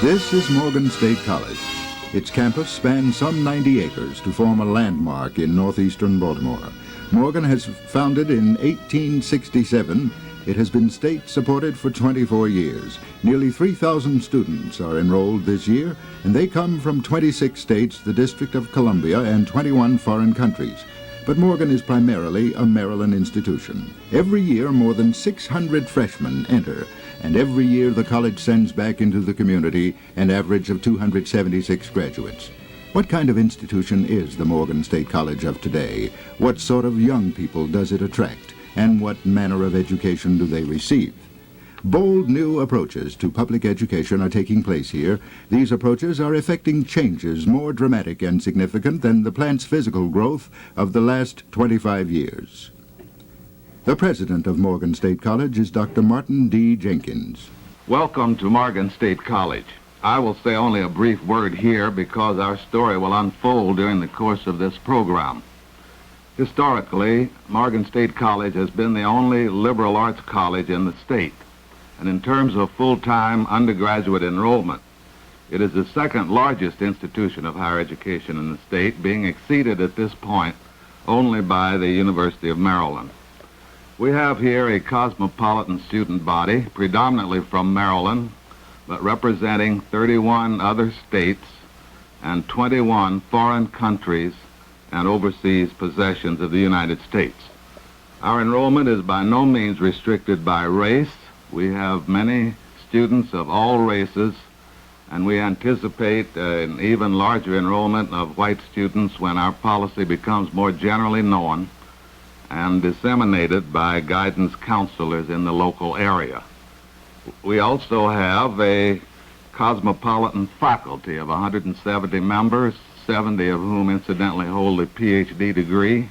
This is Morgan State College. Its campus spans some 90 acres to form a landmark in northeastern Baltimore. Morgan has founded in 1867. It has been state-supported for 24 years. Nearly 3,000 students are enrolled this year, and they come from 26 states, the District of Columbia, and 21 foreign countries. But Morgan is primarily a Maryland institution. Every year, more than 600 freshmen enter, and every year the college sends back into the community an average of 276 graduates. What kind of institution is the Morgan State College of today? What sort of young people does it attract? And what manner of education do they receive? Bold new approaches to public education are taking place here. These approaches are effecting changes more dramatic and significant than the plant's physical growth of the last 25 years. The president of Morgan State College is Dr. Martin D. Jenkins. Welcome to Morgan State College. I will say only a brief word here because our story will unfold during the course of this program. Historically, Morgan State College has been the only liberal arts college in the state. And in terms of full-time undergraduate enrollment, it is the second largest institution of higher education in the state, being exceeded at this point only by the University of Maryland. We have here a cosmopolitan student body, predominantly from Maryland, but representing 31 other states and 21 foreign countries and overseas possessions of the United States. Our enrollment is by no means restricted by race. We have many students of all races, and we anticipate an even larger enrollment of white students when our policy becomes more generally known and disseminated by guidance counselors in the local area. We also have a cosmopolitan faculty of 170 members, 70 of whom incidentally hold a PhD degree.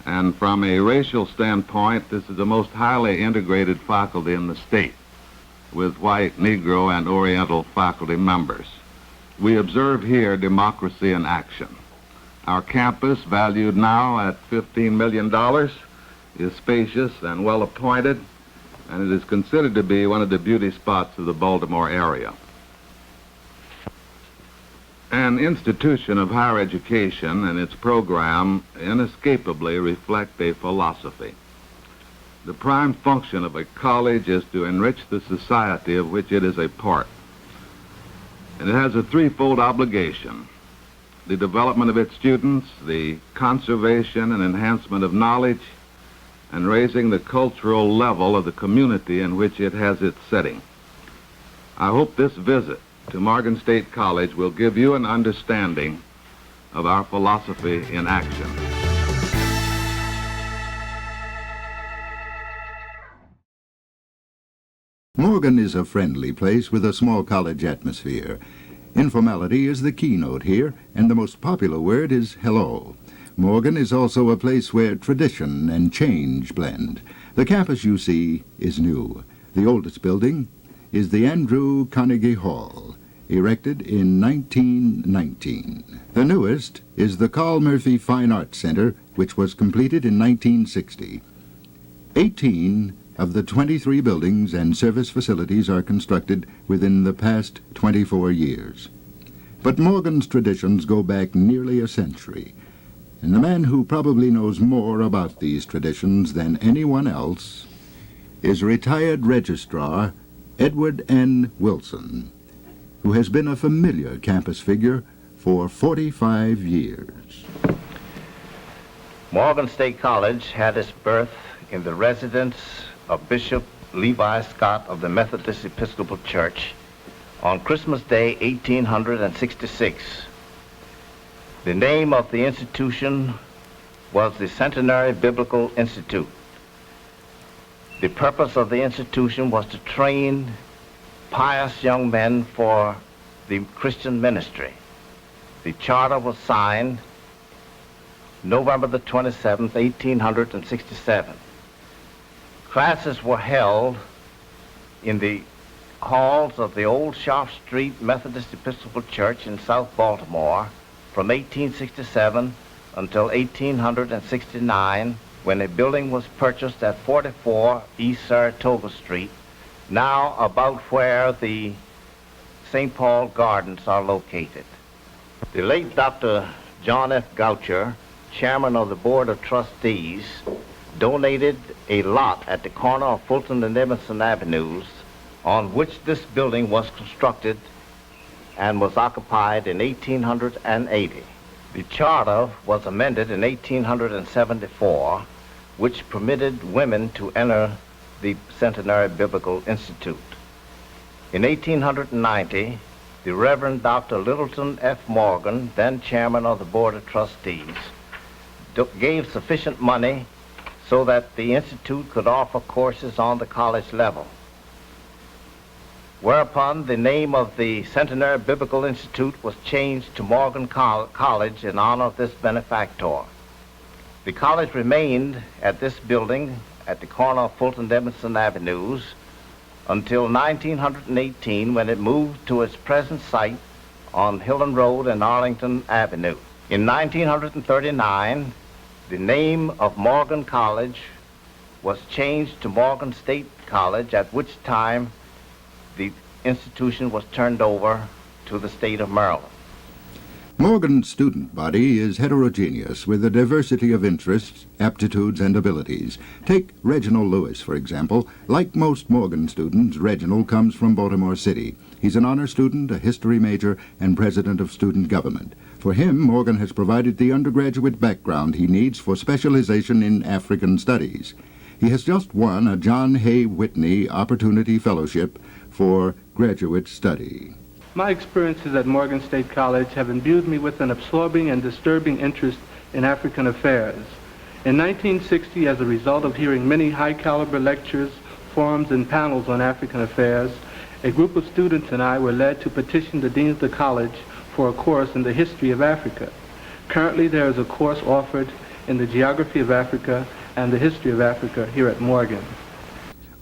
And from a racial standpoint, this is the most highly integrated faculty in the state, with white, Negro, and Oriental faculty members. We observe here democracy in action. Our campus, valued now at $15 million, is spacious and well appointed, and it is considered to be one of the beauty spots of the Baltimore area. An institution of higher education and its program inescapably reflect a philosophy. The prime function of a college is to enrich the society of which it is a part. And it has a threefold obligation: the development of its students, the conservation and enhancement of knowledge, and raising the cultural level of the community in which it has its setting. I hope this visit to Morgan State College will give you an understanding of our philosophy in action. Morgan is a friendly place with a small college atmosphere. Informality is the keynote here, and the most popular word is hello. Morgan is also a place where tradition and change blend. The campus you see is new. The oldest building is the Andrew Carnegie Hall, erected in 1919. The newest is the Carl Murphy Fine Arts Center, which was completed in 1960. 18 of the 23 buildings and service facilities are constructed within the past 24 years. But Morgan's traditions go back nearly a century, and the man who probably knows more about these traditions than anyone else is retired Registrar Edward N. Wilson, who has been a familiar campus figure for 45 years. Morgan State College had its birth in the residence of Bishop Levi Scott of the Methodist Episcopal Church on Christmas Day, 1866. The name of the institution was the Centenary Biblical Institute. The purpose of the institution was to train pious young men for the Christian ministry. The charter was signed November the 27th, 1867. Classes were held in the halls of the old Sharp Street Methodist Episcopal Church in South Baltimore from 1867 until 1869, when a building was purchased at 44 East Saratoga Street, now about where the St. Paul Gardens are located. The late Dr. John F. Goucher, chairman of the Board of Trustees, donated a lot at the corner of Fulton and Evanston Avenues on which this building was constructed and was occupied in 1880. The charter was amended in 1874, which permitted women to enter the Centenary Biblical Institute. In 1890, the Reverend Dr. Littleton F. Morgan, then chairman of the Board of Trustees, gave sufficient money so that the institute could offer courses on the college level. Whereupon the name of the Centenary Biblical Institute was changed to Morgan College in honor of this benefactor. The college remained at this building at the corner of Fulton and Evanston Avenues until 1918, when it moved to its present site on Hillen Road and Arlington Avenue. In 1939, the name of Morgan College was changed to Morgan State College, at which time the institution was turned over to the state of Maryland. Morgan's student body is heterogeneous with a diversity of interests, aptitudes, and abilities. Take Reginald Lewis, for example. Like most Morgan students, Reginald comes from Baltimore City. He's an honor student, a history major, and president of student government. For him, Morgan has provided the undergraduate background he needs for specialization in African studies. He has just won a John Hay Whitney Opportunity Fellowship for graduate study. My experiences at Morgan State College have imbued me with an absorbing and disturbing interest in African affairs. In 1960, as a result of hearing many high-caliber lectures, forums, and panels on African affairs, a group of students and I were led to petition the dean of the college for a course in the history of Africa. Currently, there is a course offered in the geography of Africa and the history of Africa here at Morgan.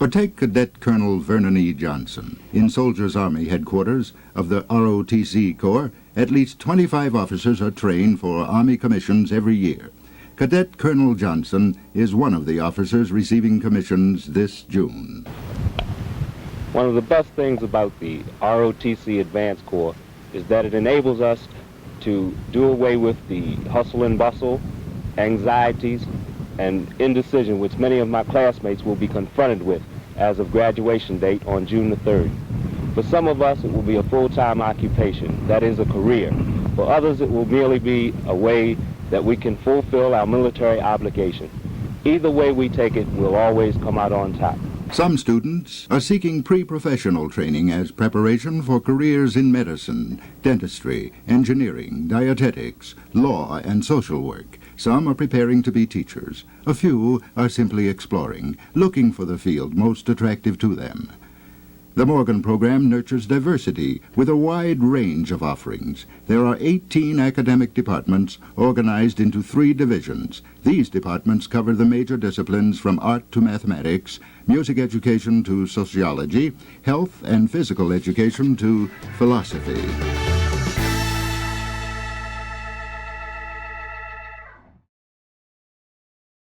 Or take Cadet Colonel Vernon E. Johnson. In Soldiers' Army Headquarters of the ROTC Corps, at least 25 officers are trained for Army commissions every year. Cadet Colonel Johnson is one of the officers receiving commissions this June. One of the best things about the ROTC Advanced Corps is that it enables us to do away with the hustle and bustle, anxieties, and indecision which many of my classmates will be confronted with as of graduation date on June the 3rd. For some of us, it will be a full-time occupation, that is a career. For others, it will merely be a way that we can fulfill our military obligation. Either way we take it, we'll always come out on top. Some students are seeking pre-professional training as preparation for careers in medicine, dentistry, engineering, dietetics, law, and social work. Some are preparing to be teachers. A few are simply exploring, looking for the field most attractive to them. The Morgan program nurtures diversity with a wide range of offerings. There are 18 academic departments organized into 3 divisions. These departments cover the major disciplines from art to mathematics, music education to sociology, health and physical education to philosophy.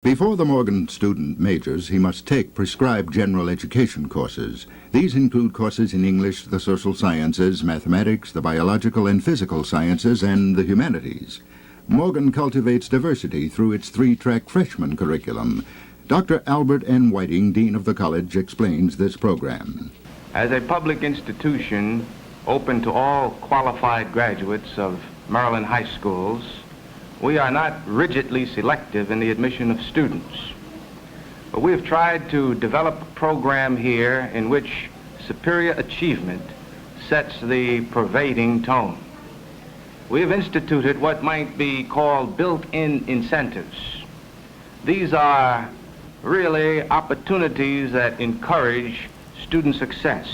Before the Morgan student majors, he must take prescribed general education courses. These include courses in English, the social sciences, mathematics, the biological and physical sciences, and the humanities. Morgan cultivates diversity through its 3-track freshman curriculum. Dr. Albert N. Whiting, Dean of the College, explains this program. As a public institution open to all qualified graduates of Maryland high schools, we are not rigidly selective in the admission of students. But we have tried to develop a program here in which superior achievement sets the pervading tone. We have instituted what might be called built-in incentives. These are really opportunities that encourage student success.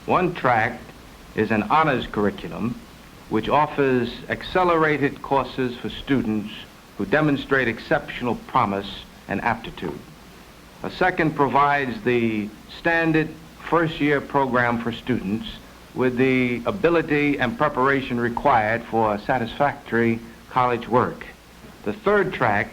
One track is an honors curriculum which offers accelerated courses for students who demonstrate exceptional promise and aptitude. A second provides the standard first-year program for students with the ability and preparation required for satisfactory college work. The third track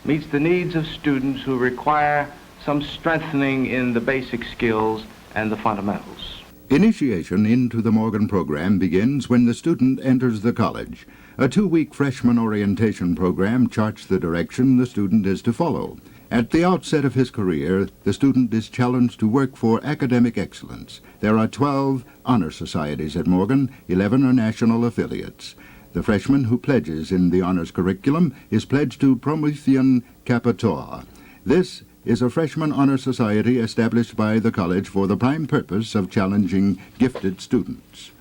meets the needs of students who require some strengthening in the basic skills and the fundamentals. Initiation into the Morgan program begins when the student enters the college. A 2-week freshman orientation program charts the direction the student is to follow. At the outset of his career, the student is challenged to work for academic excellence. There are 12 honor societies at Morgan, 11 are national affiliates. The freshman who pledges in the honors curriculum is pledged to Promethean Kappa Tau. This is a freshman honor society established by the college for the prime purpose of challenging gifted students.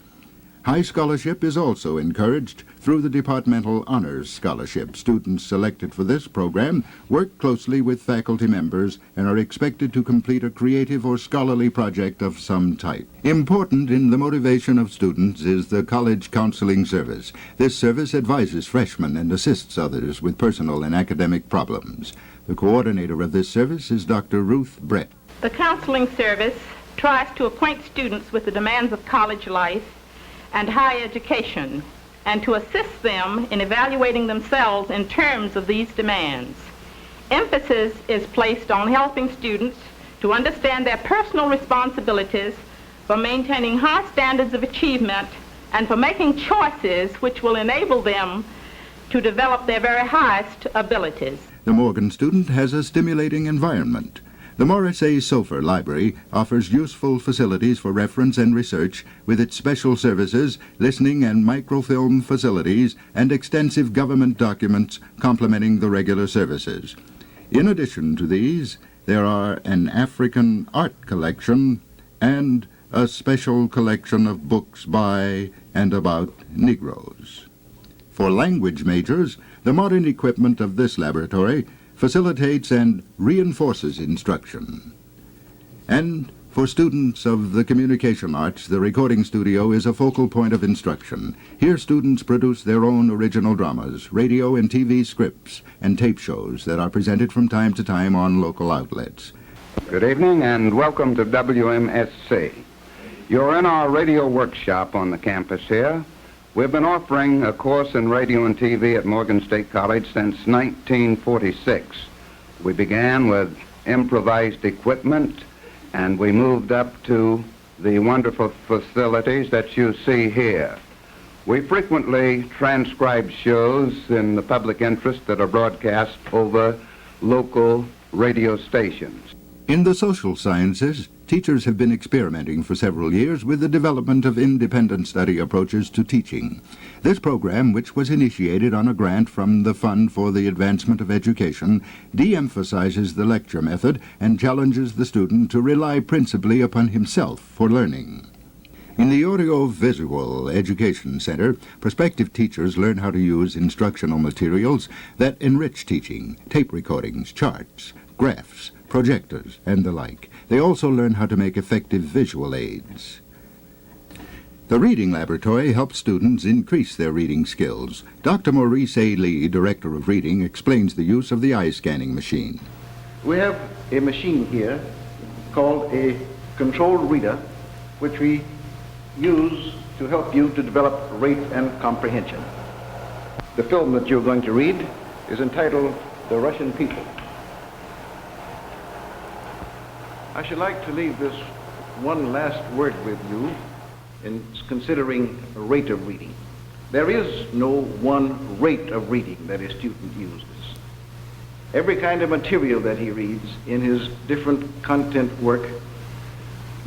High scholarship is also encouraged through the Departmental Honors Scholarship. Students selected for this program work closely with faculty members and are expected to complete a creative or scholarly project of some type. Important in the motivation of students is the College Counseling Service. This service advises freshmen and assists others with personal and academic problems. The coordinator of this service is Dr. Ruth Brett. The counseling service tries to acquaint students with the demands of college life and higher education, and to assist them in evaluating themselves in terms of these demands. Emphasis is placed on helping students to understand their personal responsibilities for maintaining high standards of achievement and for making choices which will enable them to develop their very highest abilities. The Morgan student has a stimulating environment. The Morris A. Sofer Library offers useful facilities for reference and research with its special services, listening and microfilm facilities, and extensive government documents complementing the regular services. In addition to these, there are an African art collection and a special collection of books by and about Negroes. For language majors, the modern equipment of this laboratory facilitates and reinforces instruction. And for students of the communication arts, the recording studio is a focal point of instruction. Here students produce their own original dramas, radio and TV scripts, and tape shows that are presented from time to time on local outlets. Good evening and welcome to WMSC. You're in our radio workshop on the campus here. We've been offering a course in radio and TV at Morgan State College since 1946. We began with improvised equipment, and we moved up to the wonderful facilities that you see here. We frequently transcribe shows in the public interest that are broadcast over local radio stations. In the social sciences, teachers have been experimenting for several years with the development of independent study approaches to teaching. This program, which was initiated on a grant from the Fund for the Advancement of Education, de-emphasizes the lecture method and challenges the student to rely principally upon himself for learning. In the Audio-Visual Education Center, prospective teachers learn how to use instructional materials that enrich teaching, tape recordings, charts, graphs, projectors, and the like. They also learn how to make effective visual aids. The Reading Laboratory helps students increase their reading skills. Dr. Maurice A. Lee, Director of Reading, explains the use of the eye scanning machine. We have a machine here called a controlled reader, which we use to help you to develop rate and comprehension. The film that you're going to read is entitled The Russian People. I should like to leave this one last word with you in considering a rate of reading. There is no one rate of reading that a student uses. Every kind of material that he reads in his different content work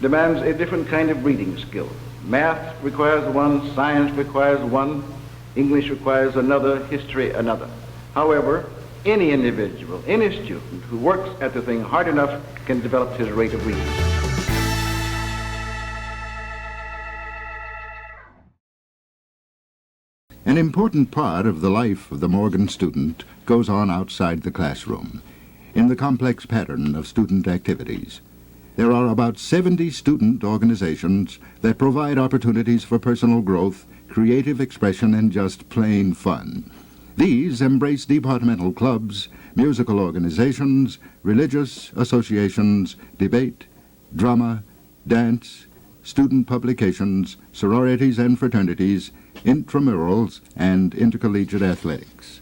demands a different kind of reading skill. Math requires one, science requires one, English requires another, history another. However, any individual, any student who works at the thing hard enough can develop his rate of reading. An important part of the life of the Morgan student goes on outside the classroom, in the complex pattern of student activities. There are about 70 student organizations that provide opportunities for personal growth, creative expression, and just plain fun. These embrace departmental clubs, musical organizations, religious associations, debate, drama, dance, student publications, sororities and fraternities, intramurals, and intercollegiate athletics.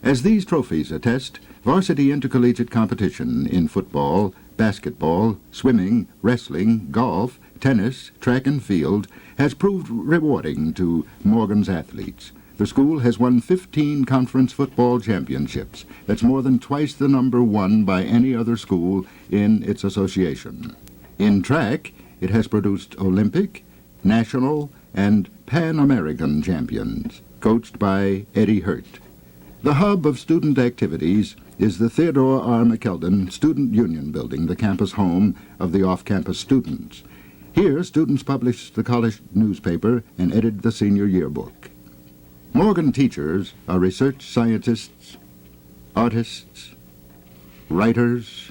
As these trophies attest, varsity intercollegiate competition in football, basketball, swimming, wrestling, golf, tennis, track and field has proved rewarding to Morgan's athletes. The school has won 15 conference football championships. That's more than twice the number won by any other school in its association. In track, it has produced Olympic, national, and Pan-American champions, coached by Eddie Hurt. The hub of student activities is the Theodore R. McKeldin Student Union Building, the campus home of the off-campus students. Here, students publish the college newspaper and edit the senior yearbook. Morgan teachers are research scientists, artists, writers,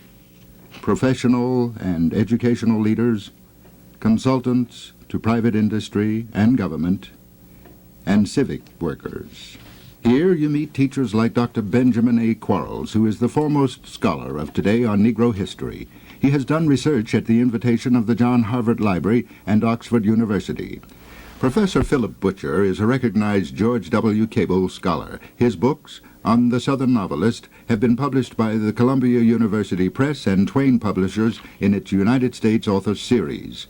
professional and educational leaders, consultants to private industry and government, and civic workers. Here you meet teachers like Dr. Benjamin A. Quarles, who is the foremost scholar of today on Negro history. He has done research at the invitation of the John Harvard Library and Oxford University. Professor Philip Butcher is a recognized George W. Cable scholar. His books on the Southern novelist have been published by the Columbia University Press and Twain Publishers in its United States Authors Series.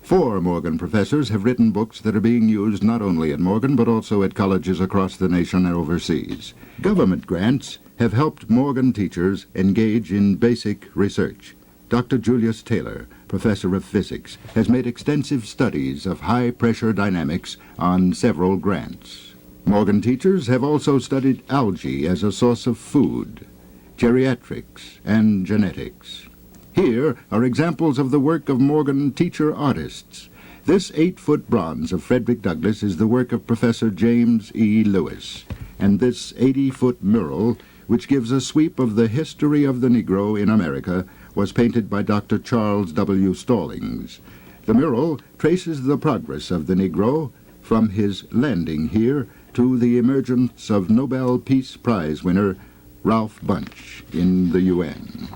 4 Morgan professors have written books that are being used not only at Morgan but also at colleges across the nation and overseas. Government grants have helped Morgan teachers engage in basic research. Dr. Julius Taylor, professor of physics, has made extensive studies of high-pressure dynamics on several grants. Morgan teachers have also studied algae as a source of food, geriatrics, and genetics. Here are examples of the work of Morgan teacher artists. This 8-foot bronze of Frederick Douglass is the work of Professor James E. Lewis, and this 80-foot mural, which gives a sweep of the history of the Negro in America, was painted by Dr. Charles W. Stallings. The mural traces the progress of the Negro from his landing here to the emergence of Nobel Peace Prize winner Ralph Bunche in the UN.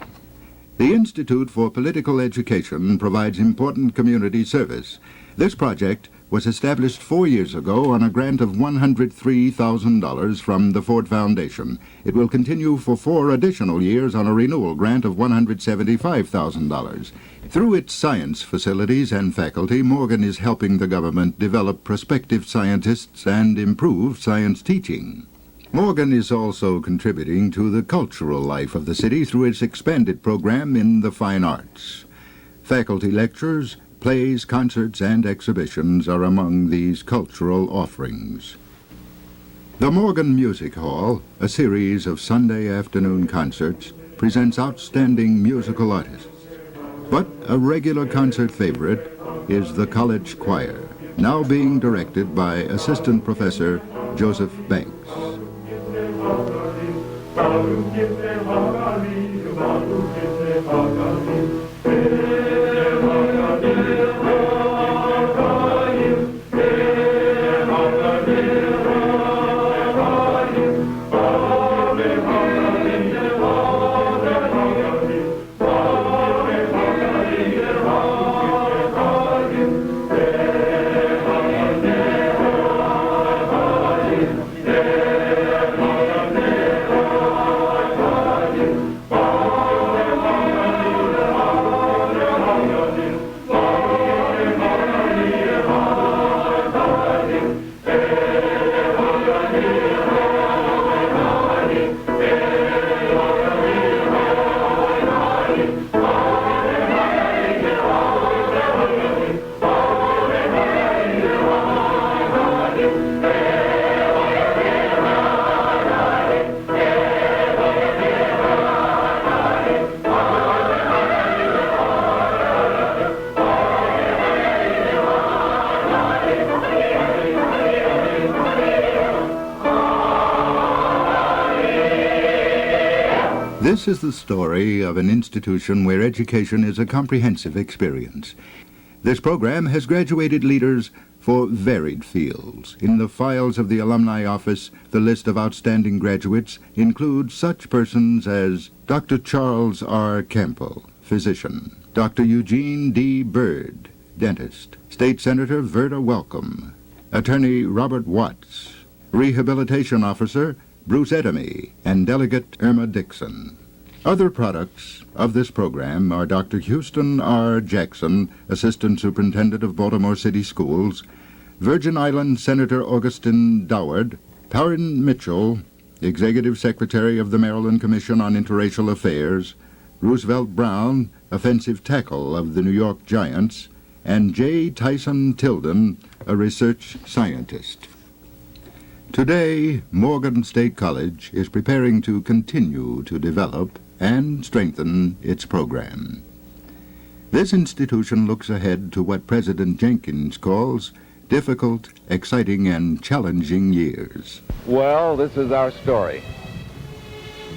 The Institute for Political Education provides important community service. This project was established 4 years ago on a grant of $103,000 from the Ford Foundation. It will continue for 4 additional years on a renewal grant of $175,000. Through its science facilities and faculty, Morgan is helping the government develop prospective scientists and improve science teaching. Morgan is also contributing to the cultural life of the city through its expanded program in the fine arts. Faculty lectures, plays, concerts, and exhibitions are among these cultural offerings. The Morgan Music Hall, a series of Sunday afternoon concerts, presents outstanding musical artists. But a regular concert favorite is the College Choir, now being directed by Assistant Professor Joseph Banks. This is the story of an institution where education is a comprehensive experience. This program has graduated leaders for varied fields. In the files of the Alumni Office, the list of outstanding graduates includes such persons as Dr. Charles R. Campbell, physician, Dr. Eugene D. Byrd, dentist, State Senator Verda Welcome, Attorney Robert Watts, Rehabilitation Officer Bruce Edemy, and Delegate Irma Dixon. Other products of this program are Dr. Houston R. Jackson, Assistant Superintendent of Baltimore City Schools, Virgin Islands Senator Augustin Doward, Taryn Mitchell, Executive Secretary of the Maryland Commission on Interracial Affairs, Roosevelt Brown, offensive tackle of the New York Giants, and J. Tyson Tilden, a research scientist. Today, Morgan State College is preparing to continue to develop and strengthen its program. This institution looks ahead to what President Jenkins calls difficult, exciting, and challenging years. Well, this is our story.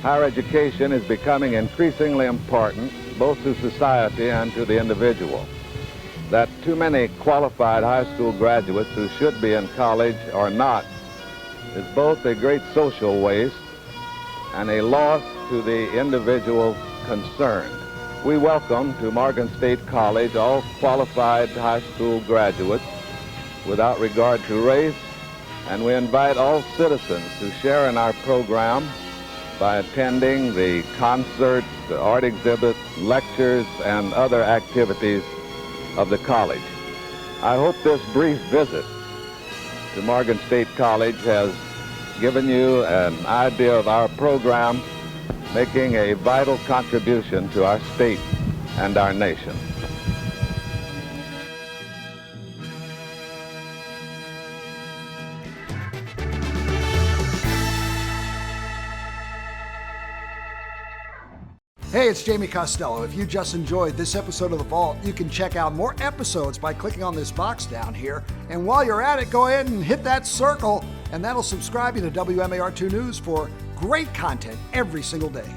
Higher education is becoming increasingly important both to society and to the individual. That too many qualified high school graduates who should be in college are not is both a great social waste and a loss to the individual concerned. We welcome to Morgan State College all qualified high school graduates without regard to race, and we invite all citizens to share in our program by attending the concerts, the art exhibits, lectures, and other activities of the college. I hope this brief visit to Morgan State College has given you an idea of our program, making a vital contribution to our state and our nation. Hey, it's Jamie Costello. If you just enjoyed this episode of The Vault, you can check out more episodes by clicking on this box down here. And while you're at it, go ahead and hit that circle, and that'll subscribe you to WMAR 2 News for great content every single day.